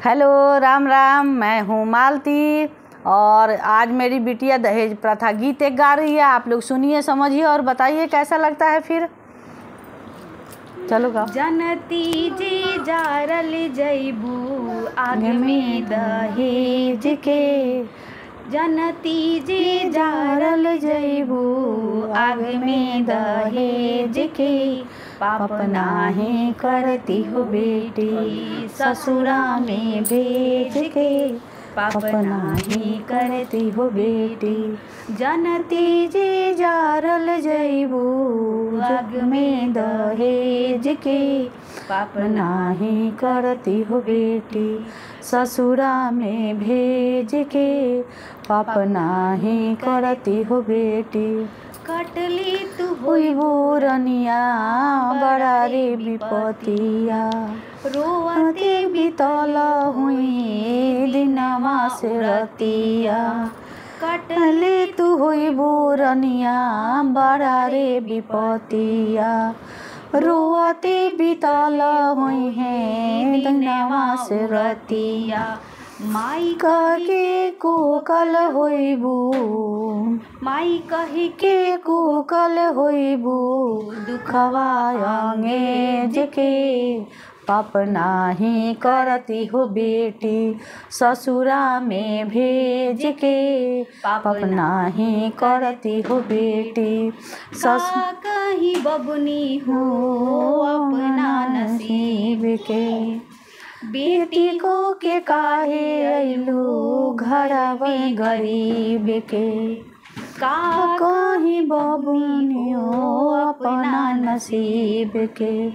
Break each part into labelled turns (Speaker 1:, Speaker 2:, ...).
Speaker 1: Hello, Ram Ram. मैं हूँ मालती और आज मेरी बिटिया दहेज प्रथा गीत एक गा रही है। आप लोग सुनिए, समझिए और बताइए कैसा लगता है। फिर चलो गाओ।
Speaker 2: जनती जे जारल जैबू आग में दहेज के, जनती जे जारल जैबू आग में दहेज के, पाप नाही करती हो बेटी ससुरा में भेज के, पाप नाही करती हो बेटी। जनती जे जारल जैबू आग में दहेज के, पाप नाही करती हो बेटी ससुरा में भेज के, पाप नाही करती हो बेटी। कटली तू
Speaker 1: हुई बोरनिया बड़ा रे विपतिया,
Speaker 2: रोवते
Speaker 1: बीतल हुई दिनमा से रतिया। कटले तू हुई बोरनिया बड़ा रे विपतिया, रोवते बीतल हुई है दिनमा से रतिया।
Speaker 2: माई
Speaker 1: के कोकल होइबू,
Speaker 2: माई कही
Speaker 1: के कोकल होइबू, दुखवा अंगेज के, पाप नाही करती हो बेटी ससुरा में भेज के, पाप नाही करती हो बेटी
Speaker 2: कहीं बबुनी हो अपना नसीब
Speaker 1: के। बेटी को के काहे अइलू घरवा गरीब के, कहीं बबुनियो अपना नसीब के।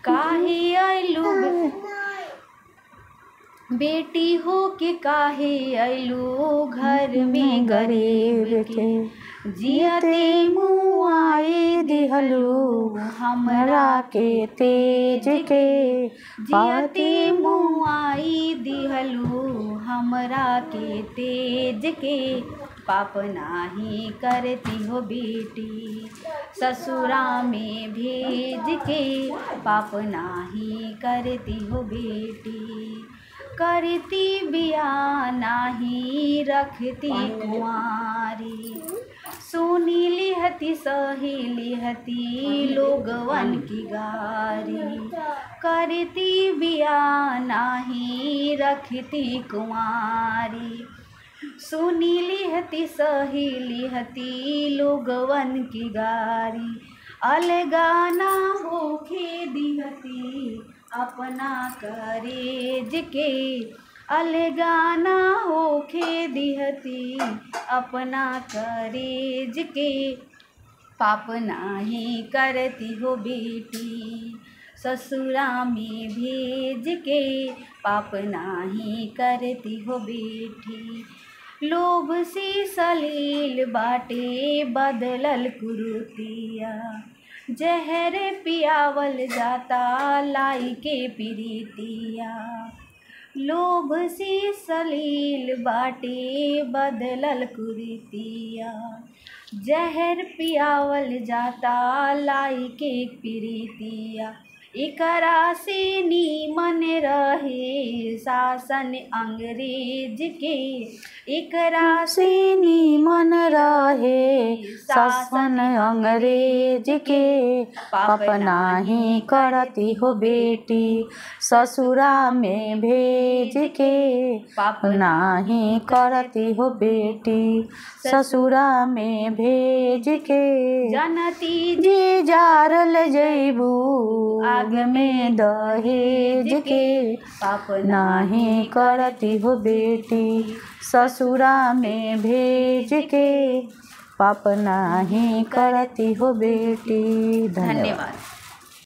Speaker 2: काहे अइलू बेटी हो के, काहे अइलू घर में गरीब के। जियते मुआई दिहलू
Speaker 1: हमरा के तेज के,
Speaker 2: जियते मुआई दिहलू हमरा के तेज के, पाप नाही करती हो बेटी ससुरा में भेज के, पाप नाही करती हो बेटी। करती बिया नाही रखती कुंवारी, सुनी लिहती सही लिहती लोगवन की गारी। करती बिया नाही रखती कुंवारी, सुनी लिहती सही लिहती लोगवन की गारी। अलगाना होखे दिहती अपना करेज के, अलगाना होखे दिहती अपना करेज के, पाप नाही करती हो बेटी ससुरा में भेज के, पाप नाही करती हो बेटी। लोभ से सलील बाटे बदलल कुरुतिया, जहर पियावल जाता लाई के प्रीतिया। लोभ से सलील बाटे बदलल कुरीतिया, जहर पियावल जाता लाई के प्रीतिया। एकरा से नीमन रहे शासन अंग्रेज के, एकरा
Speaker 1: से नीमन रहे शासन अंग्रेज के, पाप नाही करती हो बेटी ससुरा में भेज के, पाप नाही करती हो बेटी ससुरा में भेज के।
Speaker 2: जनती
Speaker 1: जे जारल जैबू आग में दहेज के,
Speaker 2: पाप
Speaker 1: नाही करती हो बेटी ससुरा में भेज के, पाप नाही करती हो बेटी।
Speaker 2: धन्यवाद।